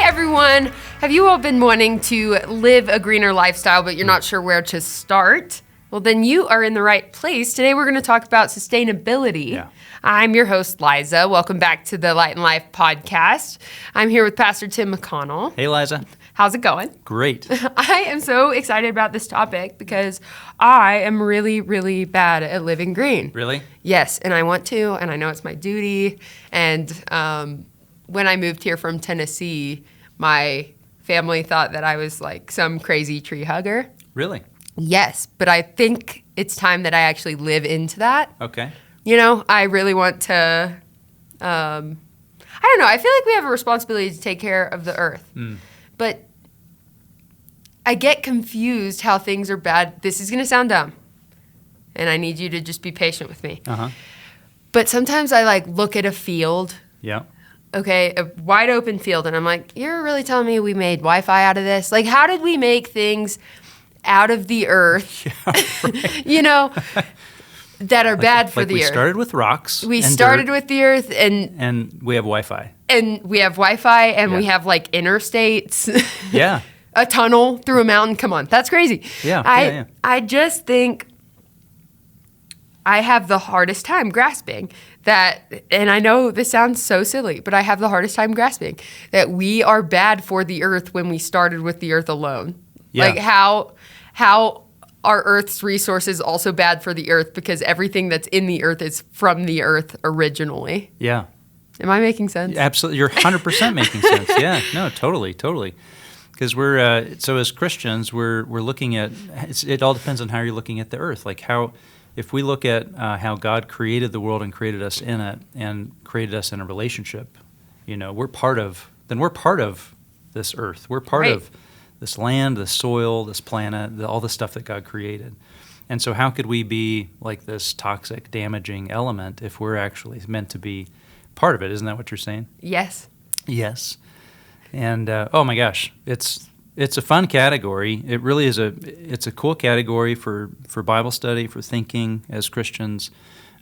everyone. Have you all been wanting to live a greener lifestyle, but you're not sure where to start? Well, then you are in the right place. Today we're going to talk about sustainability. Yeah. I'm your host, Liza. Welcome back to the Light and Life podcast. I'm here with Pastor Tim McConnell. Hey, Liza. How's it going? Great. I am so excited about this topic because I am really, really bad at living green. Really? Yes, and I want to, and I know it's my duty. And when I moved here from Tennessee, my family thought that I was like some crazy tree hugger. Really? Yes, but I think it's time that I actually live into that. Okay. You know, I really want to, I don't know, I feel like we have a responsibility to take care of the earth. But I get confused how things are bad. This is going to sound dumb, and I need you to just be patient with me. Uh-huh. But sometimes I like look at a field, Yeah. okay, a wide open field, and I'm like, you're really telling me we made Wi-Fi out of this? Like, how did we make things out of the earth, you know, that are bad for the earth? We started with rocks. We and started dirt, with the earth, and we have Wi-Fi. and we have Wi-Fi, and we Yeah. have like interstates. Yeah. A tunnel through a mountain. Come on, that's crazy. Yeah, yeah. I just think I have the hardest time grasping that, and I know this sounds so silly, but I have the hardest time grasping that we are bad for the earth when we started with the earth alone. Yeah. Like how are Earth's resources also bad for the earth because everything that's in the earth is from the earth originally. Yeah. Am I making sense? Absolutely. You're 100% making sense. Yeah. No, totally. Because we're, so as Christians, we're looking at, it all depends on how you're looking at the earth. Like how, if we look at how God created the world and created us in it and created us in a relationship, you know, we're part of this earth. We're part Right. of this land, this soil, this planet, all the stuff that God created. And so how could we be like this toxic, damaging element if we're actually meant to be part of it? Isn't that what you're saying? Yes. Yes. And oh my gosh, it's a fun category. It really is it's a cool category for Bible study, for thinking as Christians,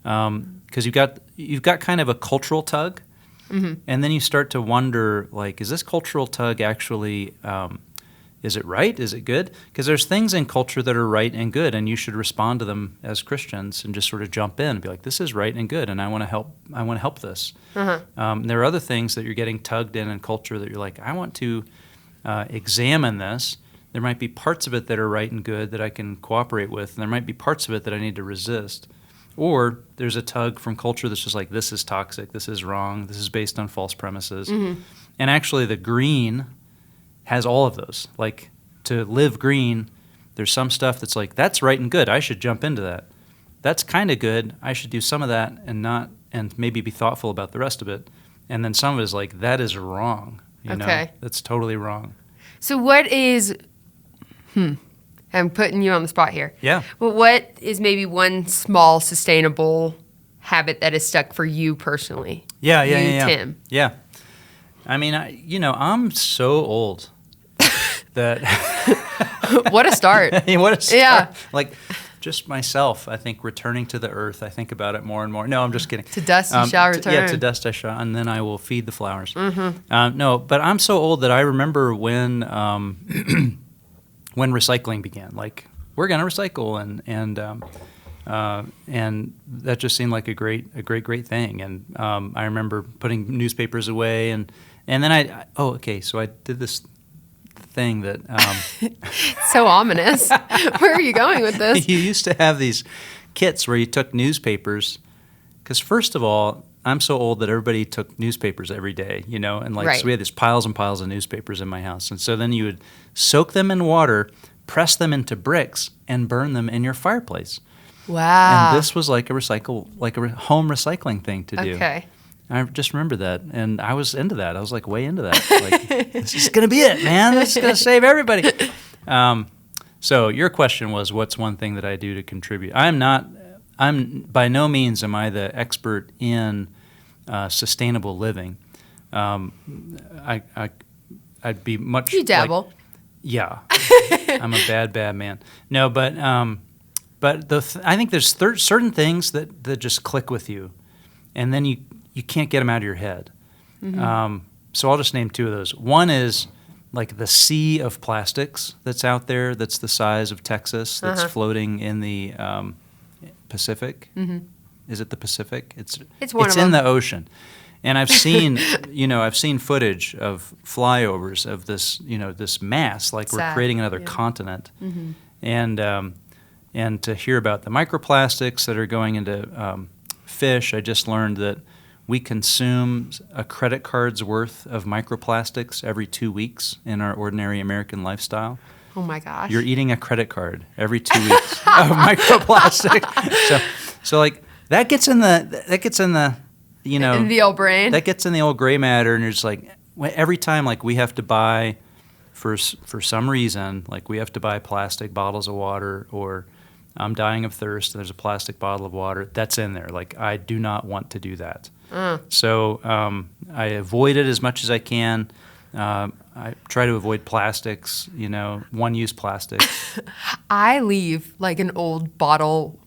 because you've got kind of a cultural tug, and then you start to wonder, like, is this cultural tug actually is it right? Is it good? Because there's things in culture that are right and good, and you should respond to them as Christians and just sort of jump in and be like, this is right and good, and I want to help. I want to help this. There are other things that you're getting tugged in culture that you're like, I want to examine this. There might be parts of it that are right and good that I can cooperate with, and there might be parts of it that I need to resist. Or there's a tug from culture that's just like, this is toxic, this is wrong, this is based on false premises. And actually the green has all of those. Like, to live green, there's some stuff that's like, that's right and good, I should jump into that. That's kind of good, I should do some of that and maybe be thoughtful about the rest of it. And then some of it is like, that is wrong. You know? That's totally wrong. So what is, I'm putting you on the spot here. Yeah. But what is maybe one small sustainable habit that is stuck for you personally? Yeah. Tim. Yeah. I mean, I'm so old that... What a start. What a start. Yeah. Like, just myself, I think, returning to the earth, I think about it more and more. No, I'm just kidding. To dust you shall return. To dust I shall, and then I will feed the flowers. No, but I'm so old that I remember when when recycling began. Like, we're going to recycle, and that just seemed like a great thing. And I remember putting newspapers away, and then so I did this thing that So ominous. Where are you going with this? You used to have these kits where you took newspapers, because first of all, I'm so old that everybody took newspapers every day, you know, and like, Right. So we had these piles and piles of newspapers in my house, and so then you would soak them in water, press them into bricks, and burn them in your fireplace. Wow. And this was like a home recycling thing to do. Okay. I just remember that, and I was into that. I was like way into that. Like, this is gonna be it, man. This is gonna save everybody. So your question was, what's one thing that I do to contribute? I'm by no means am I the expert in sustainable living. I'd be much. You dabble. Yeah, I'm a bad man. No, but I think there's certain things that just click with you, and then you can't get them out of your head. So I'll just name two of those. One is like the sea of plastics that's out there that's the size of Texas that's floating in the Pacific. Mm-hmm. Is it the Pacific? It's one of in them. the ocean. And I've seen, I've seen footage of flyovers of this, this mass, like we're creating another continent. Mm-hmm. And to hear about the microplastics that are going into fish, I just learned that we consume a credit card's worth of microplastics every 2 weeks in our ordinary American lifestyle. Oh my gosh! You're eating a credit card every 2 weeks of microplastic. So like that gets in the in the old brain. That gets in the old gray matter, and you're just like every time like we have to buy for some reason, like we have to buy plastic bottles of water, or I'm dying of thirst and there's a plastic bottle of water, that's in there. Like I do not want to do that. So I avoid it as much as I can. I try to avoid plastics, one-use plastics. I leave like an old bottle,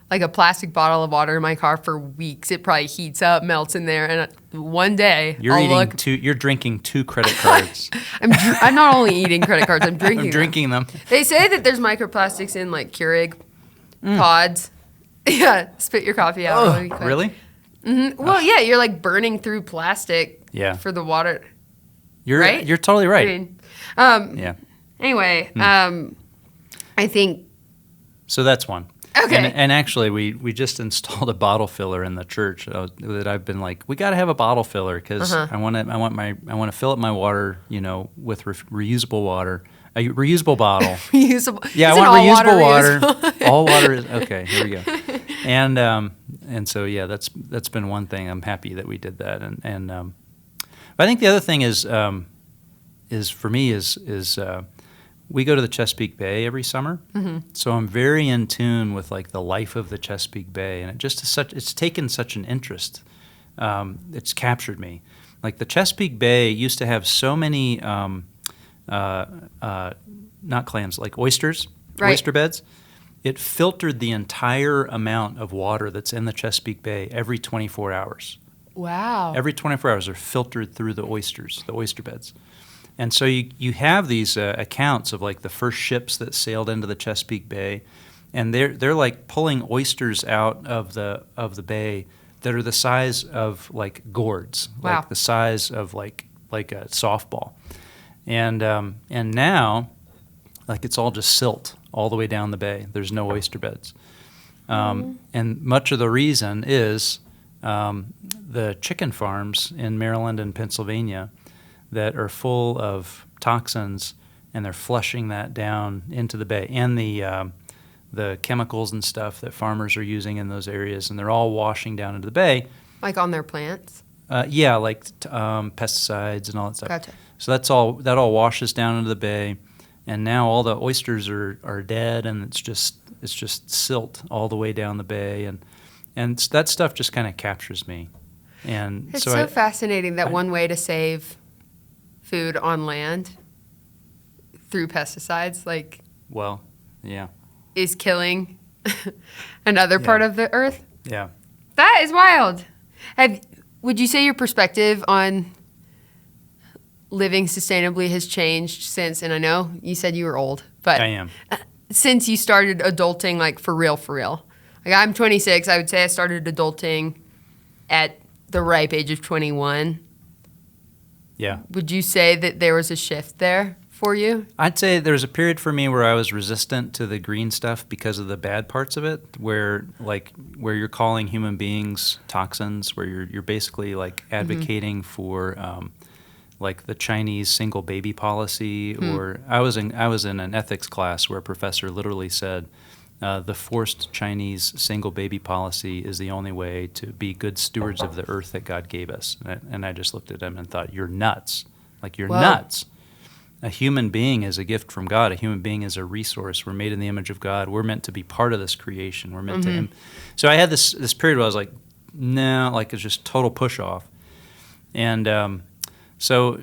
like a plastic bottle of water in my car for weeks. It probably heats up, melts in there, and one day you're drinking 2 credit cards. I'm not only eating credit cards, I'm drinking them. They say that there's microplastics in like Keurig pods. Yeah, spit your coffee out. Oh, really? Mm-hmm. Well, yeah, you're like burning through plastic for the water. Right? You're totally right. Yeah. Anyway, I think. So that's one. Okay. And actually, we just installed a bottle filler in the church that I've been like, we got to have a bottle filler because I want to fill up my water, with reusable water. A reusable bottle. Reusable. Yeah, I want reusable water. All water is okay. Here we go. And so that's been one thing. I'm happy that we did that. And but I think the other thing is for me is we go to the Chesapeake Bay every summer. Mm-hmm. So I'm very in tune with like the life of the Chesapeake Bay, and it's taken such an interest. It's captured me. Like the Chesapeake Bay used to have so many. Not clams, like oysters, oyster beds. It filtered the entire amount of water that's in the Chesapeake Bay every 24 hours. Wow. Every 24 hours are filtered through the oyster beds. And so you have these accounts of like the first ships that sailed into the Chesapeake Bay, and they're like pulling oysters out of the bay that are the size of like gourds, like the size of like a softball. And now, like it's all just silt all the way down the bay. There's no oyster beds. And much of the reason is the chicken farms in Maryland and Pennsylvania that are full of toxins, and they're flushing that down into the bay, and the chemicals and stuff that farmers are using in those areas, and they're all washing down into the bay. Like on their plants? Yeah, like pesticides and all that stuff. Gotcha. So that all washes down into the bay, and now all the oysters are dead, and it's just silt all the way down the bay, and that stuff just kind of captures me. And it's so fascinating that one way to save food on land through pesticides, is killing another part of the earth. Yeah, that is wild. Would you say your perspective on living sustainably has changed since, and I know you said you were old, but I am. Since you started adulting, like for real? Like I'm 26, I would say I started adulting at the ripe age of 21. Yeah. Would you say that there was a shift there for you? I'd say there was a period for me where I was resistant to the green stuff because of the bad parts of it, where you're calling human beings toxins, where you're basically like advocating for like the Chinese single baby policy, or I was in an ethics class where a professor literally said the forced Chinese single baby policy is the only way to be good stewards of the earth that God gave us. And I just looked at him and thought, you're nuts. Like, you're nuts. A human being is a gift from God. A human being is a resource. We're made in the image of God. We're meant to be part of this creation. We're meant to. So I had this period where I was like, no, like it's just total push off. And so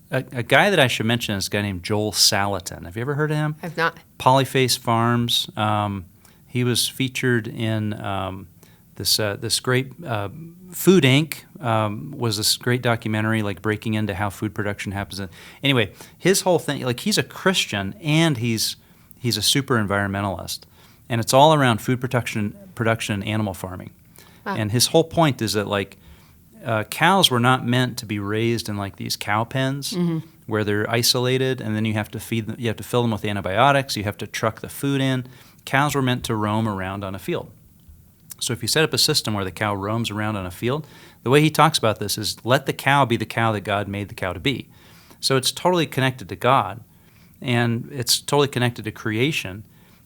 a guy that I should mention is a guy named Joel Salatin. Have you ever heard of him? I've not. Polyface Farms. He was featured in this great Food Inc. Was this great documentary, like breaking into how food production happens. Anyway, his whole thing, like he's a Christian and he's a super environmentalist, and it's all around food production and animal farming. Wow. And his whole point is that like cows were not meant to be raised in like these cow pens where they're isolated, and then you have to feed them, you have to fill them with antibiotics, you have to truck the food in. Cows were meant to roam around on a field. So if you set up a system where the cow roams around on a field, the way he talks about this is let the cow be the cow that God made the cow to be. So it's totally connected to God, and it's totally connected to creation,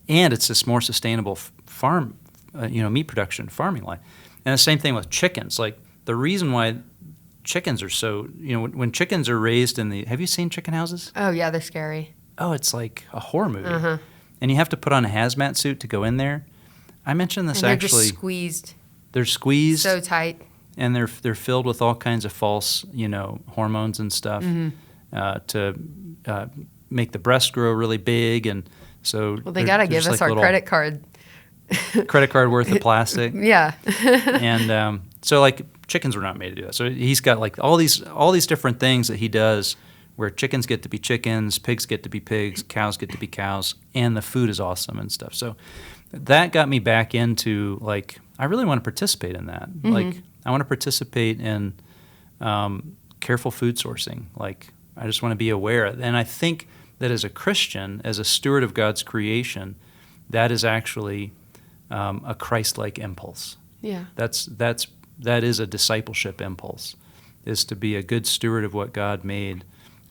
and it's this more sustainable farm, meat production, farming life. And the same thing with chickens. Like the reason why chickens are so, when chickens are raised have you seen chicken houses? Oh yeah, they're scary. Oh, it's like a horror movie. And you have to put on a hazmat suit to go in there. I mentioned this and they're actually. Just squeezed. They're squeezed. So tight. And they're filled with all kinds of false, hormones and stuff to make the breast grow really big, and so. Well, they got to give us our credit card. Credit card worth of plastic. Yeah. And so, like, chickens were not made to do that. So he's got like all these different things that he does, where chickens get to be chickens, pigs get to be pigs, cows get to be cows, and the food is awesome and stuff. So that got me back into like I really want to participate in that. Like I want to participate in careful food sourcing. Like I just want to be aware. And I think that as a Christian, as a steward of God's creation, that is actually a Christ-like impulse. Yeah. That is a discipleship impulse, is to be a good steward of what God made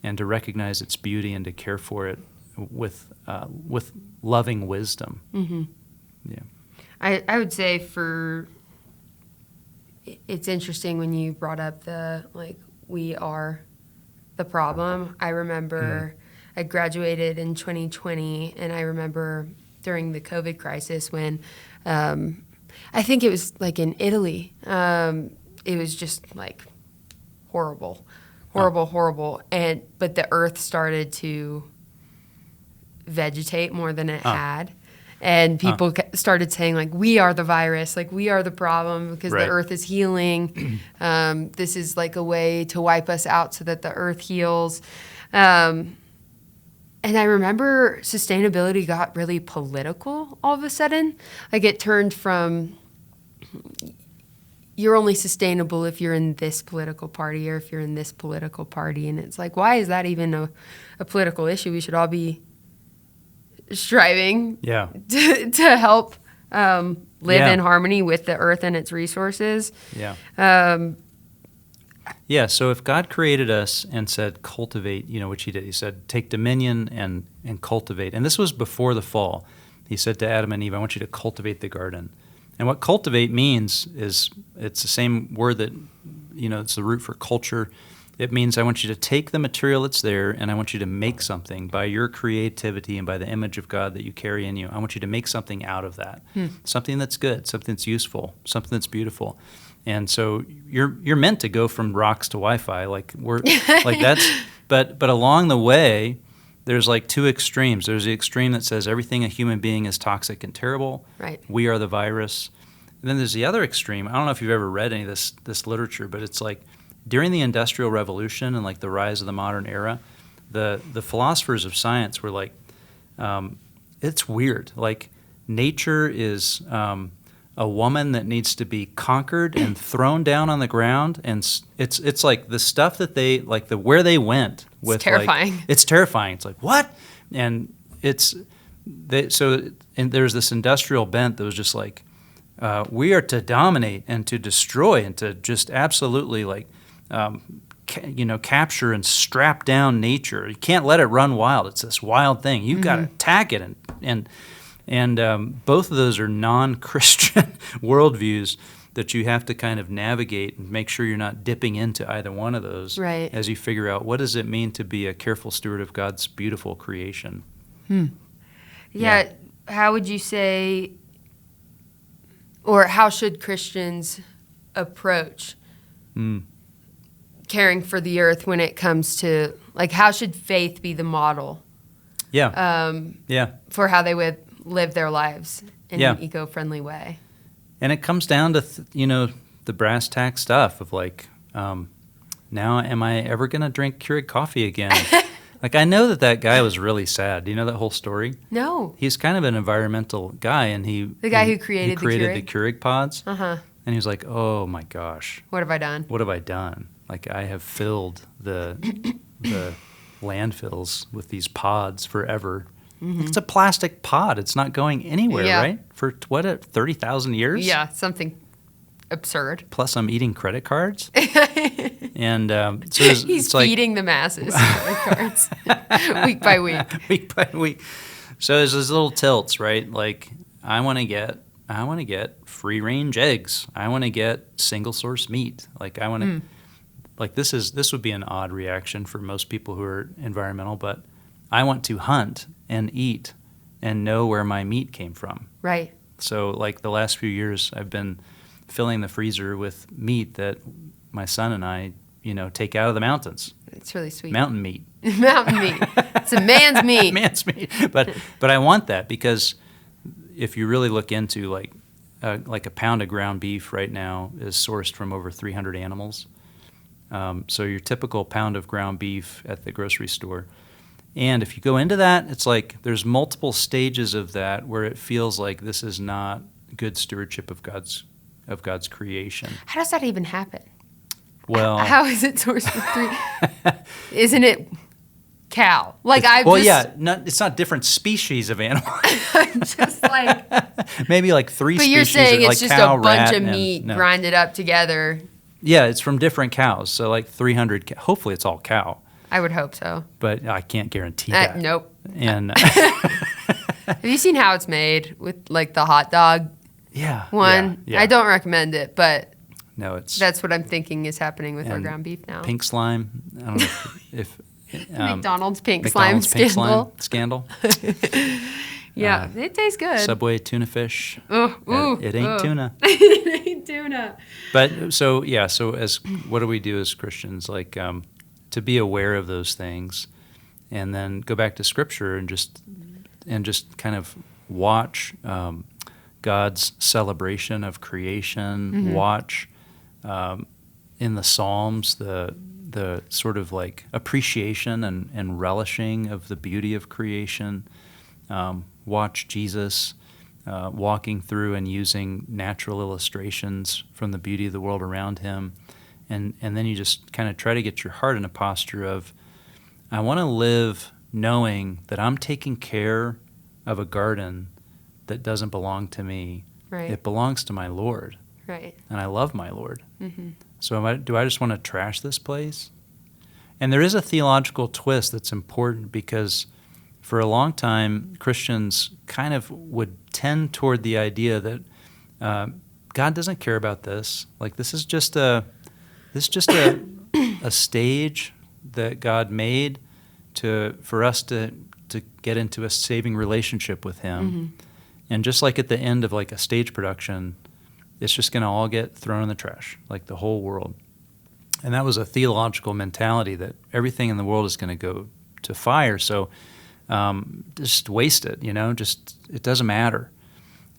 and to recognize its beauty and to care for it with loving wisdom. Yeah. I would say it's interesting when you brought up we are the problem. I remember I graduated in 2020, and I remember during the COVID crisis when I think it was like in Italy, it was just like horrible, but the earth started to vegetate more than it had. And people started saying, like, we are the virus, like, we are the problem because the earth is healing. This is like a way to wipe us out so that the earth heals. And I remember sustainability got really political all of a sudden. Like, it turned from you're only sustainable if you're in this political party or if you're in this political party. And it's like, why is that even a political issue? We should all be striving to help live in harmony with the earth and its resources. So if God created us and said cultivate, which he did, he said take dominion and cultivate. And this was before the fall. He said to Adam and Eve, I want you to cultivate the garden. And what cultivate means is it's the same word that, it's the root for culture. It means I want you to take the material that's there and I want you to make something by your creativity and by the image of God that you carry in you. I want you to make something out of that, something that's good, something that's useful, something that's beautiful. And so you're meant to go from rocks to Wi-Fi, like that's. But along the way, there's like two extremes. There's the extreme that says everything a human being is toxic and terrible. Right. We are the virus. And then there's the other extreme. I don't know if you've ever read any of this literature, but it's like, during the Industrial Revolution and like the rise of the modern era, the philosophers of science were like, it's weird. Like nature is a woman that needs to be conquered and thrown down on the ground, and it's like the stuff that they like where they went with. It's terrifying. Like, it's terrifying. It's like what? And and there's this industrial bent that was just like we are to dominate and to destroy and to just absolutely like. Capture and strap down nature. You can't let it run wild. It's this wild thing. You've got to attack it, and both of those are non-Christian worldviews that you have to kind of navigate and make sure you're not dipping into either one of those as you figure out what does it mean to be a careful steward of God's beautiful creation. Yeah. How would you say, or how should Christians approach caring for the earth when it comes to, like, how should faith be the model for how they would live their lives in an eco-friendly way? And it comes down to, the brass tack stuff of like, now am I ever going to drink Keurig coffee again? Like, I know that guy was really sad. Do you know that whole story? No. He's kind of an environmental guy, and The guy who created the Keurig pods. Uh-huh. And he was like, oh my gosh. What have I done? What have I done? Like, I have filled the landfills with these pods forever. Mm-hmm. It's a plastic pod. It's not going anywhere, right? For 30,000 years? Yeah, something absurd. Plus, I'm eating credit cards. And so he's feeding the masses credit cards week by week. Week by week. So there's those little tilts, right? Like, I want to get free range eggs. I want to get single source meat. Like, I want to. Like, this would be an odd reaction for most people who are environmental, but I want to hunt and eat and know where my meat came from. Right. So, like, the last few years, I've been filling the freezer with meat that my son and I, take out of the mountains. It's really sweet. Mountain meat. Mountain meat. It's a man's meat. Man's meat. But I want that because if you really look into, like a pound of ground beef right now is sourced from over 300 animals. So your typical pound of ground beef at the grocery store. And if you go into that, it's like there's multiple stages of that where it feels like this is not good stewardship of God's creation. How does that even happen? Well, how is it sourced for 3? Isn't it cow? Like it's not different species of animal. I'm just like maybe like 3 but species. But you're saying it's like just cow, a bunch of meat grinded up together. Yeah, it's from different cows. So like 300. Hopefully, it's all cow. I would hope so. But I can't guarantee that. Nope. And have you seen how it's made with like the hot dog? Yeah. One. Yeah. I don't recommend it, but no, that's what I'm thinking is happening with our ground beef now. Pink slime. I don't know if McDonald's pink slime scandal. Yeah, it tastes good. Subway tuna fish. It ain't tuna. It ain't tuna. But so what do we do as Christians? Like to be aware of those things, and then go back to Scripture and just kind of watch God's celebration of creation. Mm-hmm. Watch in the Psalms the sort of like appreciation and relishing of the beauty of creation. Watch Jesus walking through and using natural illustrations from the beauty of the world around him. And then you just kind of try to get your heart in a posture of, I want to live knowing that I'm taking care of a garden that doesn't belong to me. Right. It belongs to my Lord. Right. And I love my Lord. Mm-hmm. So do I just want to trash this place? And there is a theological twist that's important because for a long time, Christians kind of would tend toward the idea that God doesn't care about this. Like this is just a stage that God made for us to get into a saving relationship with Him. Mm-hmm. And just like at the end of like a stage production, it's just going to all get thrown in the trash, like the whole world. And that was a theological mentality that everything in the world is going to go to fire. So just waste it, just it doesn't matter.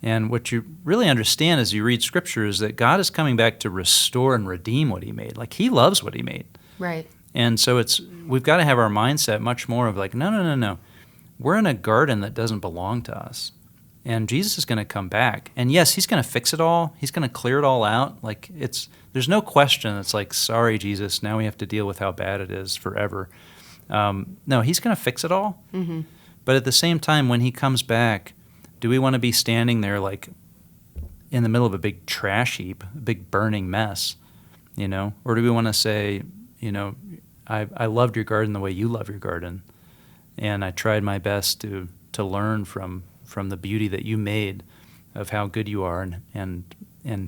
And what you really understand as you read Scripture is that God is coming back to restore and redeem what He made. Like He loves what He made. Right. And so we've got to have our mindset much more of like, no. We're in a garden that doesn't belong to us. And Jesus is going to come back. And yes, He's going to fix it all. He's going to clear it all out. Like there's no question. It's like, sorry, Jesus, now we have to deal with how bad it is forever. No, He's going to fix it all. Mm-hmm. But at the same time, when He comes back, do we want to be standing there like in the middle of a big trash heap, a big burning mess, Or do we want to say, I loved your garden the way you love your garden, and I tried my best to learn from the beauty that you made of how good you are, and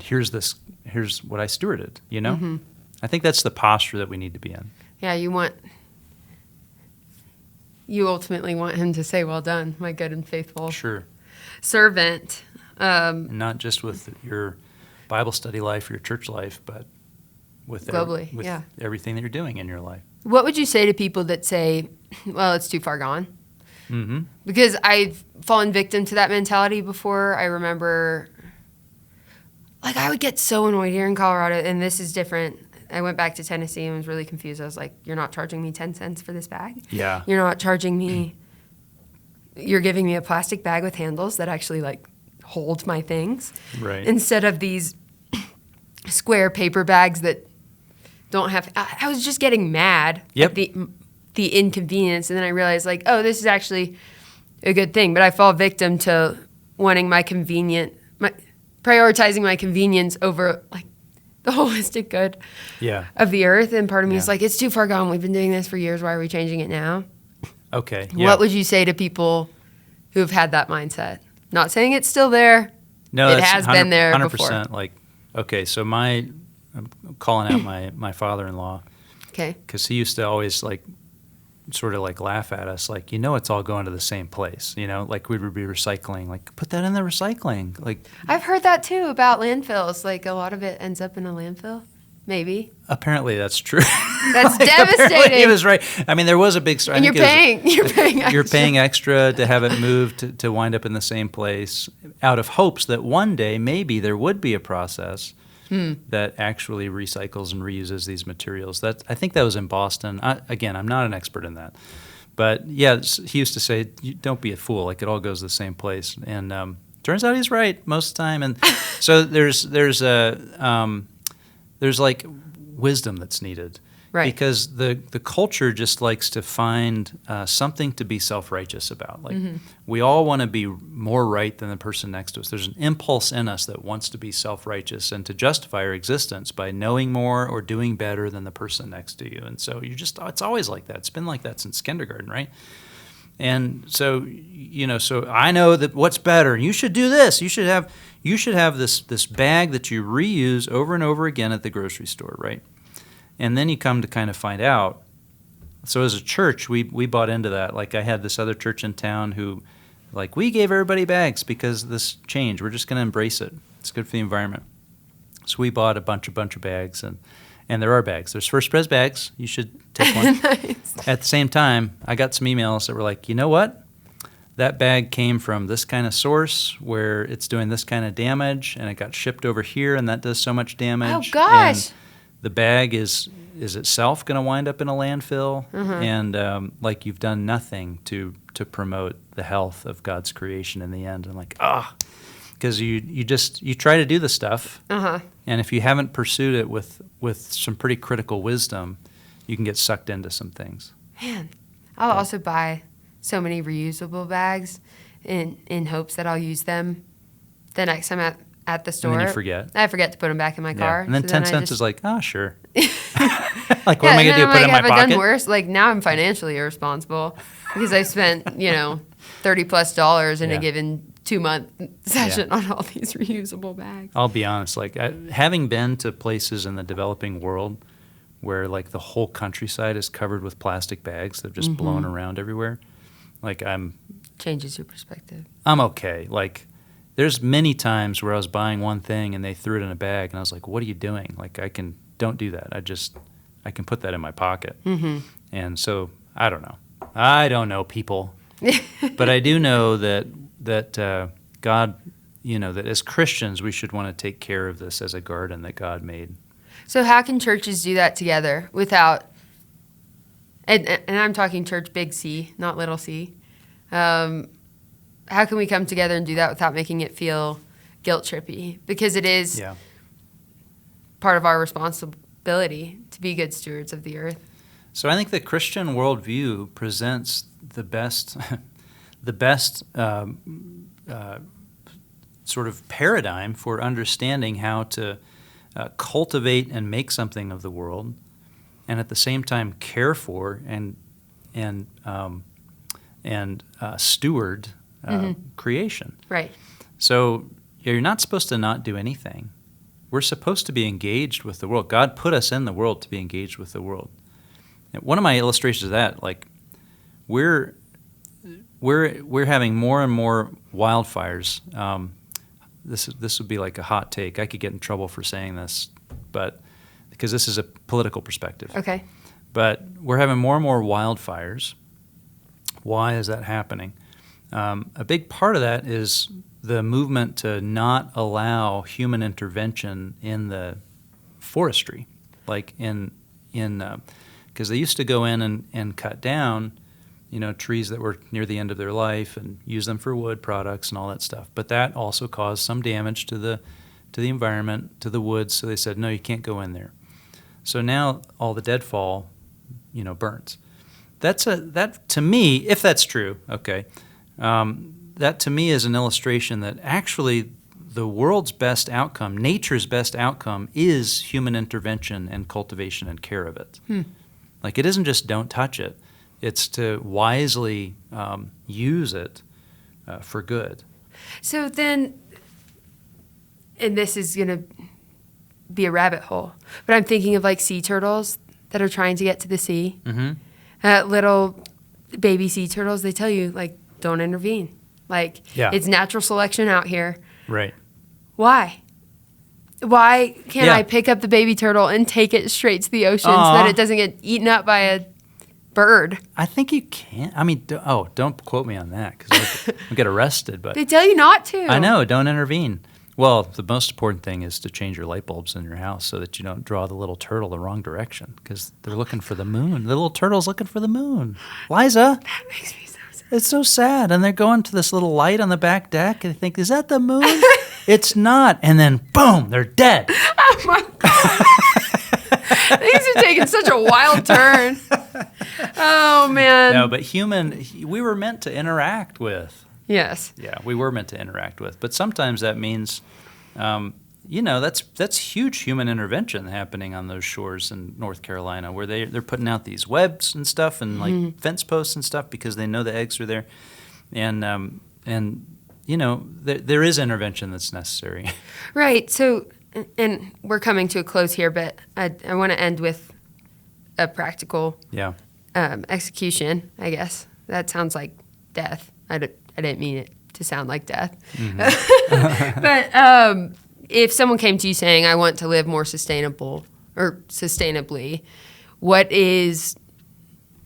here's what I stewarded, Mm-hmm. I think that's the posture that we need to be in. Yeah, you ultimately want Him to say, well done, my good and faithful servant. And not just with your Bible study life, your church life, but with globally, everything that you're doing in your life. What would you say to people that say, well, it's too far gone? Mm-hmm. Because I've fallen victim to that mentality before. I remember like I would get so annoyed here in Colorado, and this is different. I went back to Tennessee and was really confused. I was like, you're not charging me 10 cents for this bag? Yeah. You're not charging me, you're giving me a plastic bag with handles that actually like hold my things. Right. Instead of these square paper bags that don't have, I was just getting mad Yep. at the inconvenience. And then I realized like, oh, this is actually a good thing. But I fall victim to wanting prioritizing my convenience over like the holistic good of the earth. And part of me is like, it's too far gone. We've been doing this for years. Why are we changing it now? Okay. Yeah. What would you say to people who have had that mindset? Not saying it's still there. No, it has been there 100%. before. Like, okay, so I'm calling out my father-in-law. Okay. Because he used to always like sort of like laugh at us, like, it's all going to the same place, like we would be recycling, like put that in the recycling. Like I've heard that too about landfills. Like a lot of it ends up in a landfill. Maybe. Apparently that's true. That's devastating. He was right. I mean, there was a big story. And you're paying extra. You're paying extra to have it moved to wind up in the same place out of hopes that one day maybe there would be a process that actually recycles and reuses these materials. I think that was in Boston. Again, I'm not an expert in that. But yeah, he used to say, don't be a fool. Like it all goes to the same place. And turns out he's right most of the time. And so there's like wisdom that's needed. Right. Because the culture just likes to find something to be self-righteous about. Like we all want to be more right than the person next to us. There's an impulse in us that wants to be self-righteous and to justify our existence by knowing more or doing better than the person next to you. And so it's always like that. It's been like that since kindergarten, right? And so, so I know that what's better. You should do this. You should have this bag that you reuse over and over again at the grocery store, right? And then you come to kind of find out. So as a church, we bought into that. Like I had this other church in town who, like, we gave everybody bags because of this change. We're just going to embrace it. It's good for the environment. So we bought a bunch of bags, and there are bags. There's First Pres bags. You should take one. Nice. At the same time, I got some emails that were like, you know what? That bag came from this kind of source where it's doing this kind of damage, and it got shipped over here, and that does so much damage. Oh, gosh. And the bag is itself going to wind up in a landfill, and like you've done nothing to promote the health of God's creation in the end. And like, because you try to do the stuff, and if you haven't pursued it with some pretty critical wisdom, you can get sucked into some things. Man, I'll also buy so many reusable bags in hopes that I'll use them the next time at the store. And then you forget. I forget to put them back in my car. And then so 10 cents is like, sure. Like, what am I going to do, I'm put it in my have pocket? I done worse? Like, now I'm financially irresponsible because I spent, $30+ in a given 2-month session on all these reusable bags. I'll be honest. Like, having been to places in the developing world where, like, the whole countryside is covered with plastic bags that have just blown around everywhere, like, changes your perspective. I'm okay. Like, there's many times where I was buying one thing and they threw it in a bag, and I was like, what are you doing? Like, don't do that. I can put that in my pocket. And so, I don't know people. But I do know that God, that as Christians, we should want to take care of this as a garden that God made. So how can churches do that together without, and I'm talking church big C, not little c, how can we come together and do that without making it feel guilt trippy? Because it is part of our responsibility to be good stewards of the earth. So I think the Christian worldview presents the best sort of paradigm for understanding how to cultivate and make something of the world, and at the same time care for and steward creation. Right. So you're not supposed to not do anything. We're supposed to be engaged with the world. God put us in the world to be engaged with the world. And one of my illustrations of that, like, we're having more and more wildfires. This would be like a hot take. I could get in trouble for saying this, but because this is a political perspective. Okay. But we're having more and more wildfires. Why is that happening? A big part of that is the movement to not allow human intervention in the forestry, like because they used to go in and cut down, trees that were near the end of their life and use them for wood products and all that stuff. But that also caused some damage to the environment, to the woods. So they said, no, you can't go in there. So now all the deadfall, burns. That to me, if that's true, okay, that to me is an illustration that actually the world's best outcome, nature's best outcome, is human intervention and cultivation and care of it. Like, it isn't just don't touch it. It's to wisely use it for good. So then, and this is going to be a rabbit hole, but I'm thinking of like sea turtles that are trying to get to the sea. Little baby sea turtles, they tell you, like, don't intervene. Like, it's natural selection out here. Right. Why? Why can't I pick up the baby turtle and take it straight to the ocean so that it doesn't get eaten up by a bird? I think you can. I mean, don't quote me on that, because I'll get arrested. But they tell you not to. I know, don't intervene. Well, the most important thing is to change your light bulbs in your house so that you don't draw the little turtle the wrong direction, because they're looking for the moon. The little turtle's looking for the moon. Liza. That makes me so sad. It's so sad. And they're going to this little light on the back deck, and they think, is that the moon? It's not. And then, boom, they're dead. Oh, my God. Things are taking such a wild turn. Oh, man. No, but we were meant to interact with. Yes. Yeah, we were meant to interact with. But sometimes that means, that's huge human intervention happening on those shores in North Carolina, where they're putting out these webs and stuff and like fence posts and stuff because they know the eggs are there. And there is intervention that's necessary. Right. So, and we're coming to a close here, but I want to end with a practical execution, I guess. That sounds like death. I didn't mean it to sound like death. But if someone came to you saying, I want to live more sustainably, what is,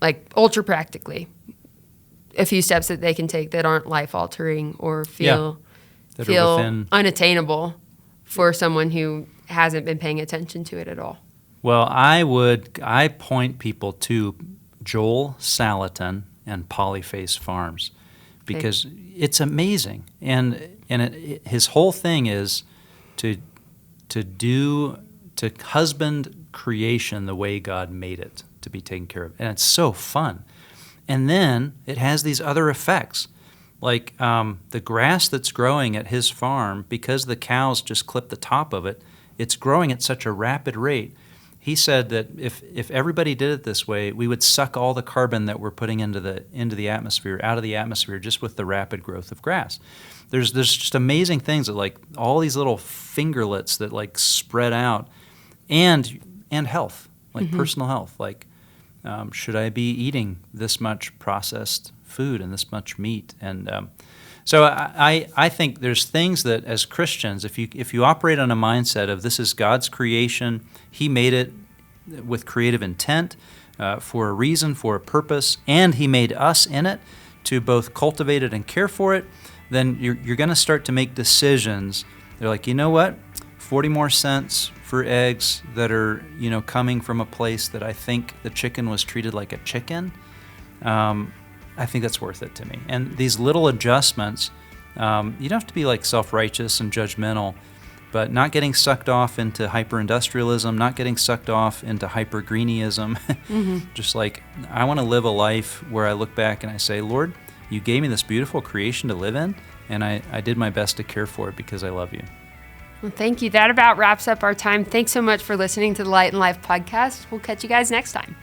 like, ultra practically, a few steps that they can take that aren't life-altering or feel unattainable for someone who hasn't been paying attention to it at all? Well, I point people to Joel Salatin and Polyface Farms, because it's amazing, and his whole thing is to husband creation the way God made it to be taken care of, and it's so fun. And then it has these other effects, like the grass that's growing at his farm, because the cows just clip the top of it. It's growing at such a rapid rate. He said that if everybody did it this way, we would suck all the carbon that we're putting into the atmosphere out of the atmosphere just with the rapid growth of grass. There's just amazing things that, like, all these little fingerlets that, like, spread out, and health, like personal health. Like, should I be eating this much processed food and this much meat? And so I think there's things that, as Christians, if you operate on a mindset of this is God's creation, He made it with creative intent, for a reason, for a purpose, and He made us in it to both cultivate it and care for it, then you're going to start to make decisions. They're like, you know what? 40 more cents for eggs that are, coming from a place that I think the chicken was treated like a chicken. I think that's worth it to me. And these little adjustments, you don't have to be like self-righteous and judgmental, but not getting sucked off into hyper-industrialism, not getting sucked off into hyper-greenism. Just like, I want to live a life where I look back and I say, Lord, you gave me this beautiful creation to live in, and I did my best to care for it because I love you. Well, thank you. That about wraps up our time. Thanks so much for listening to the Light and Life podcast. We'll catch you guys next time.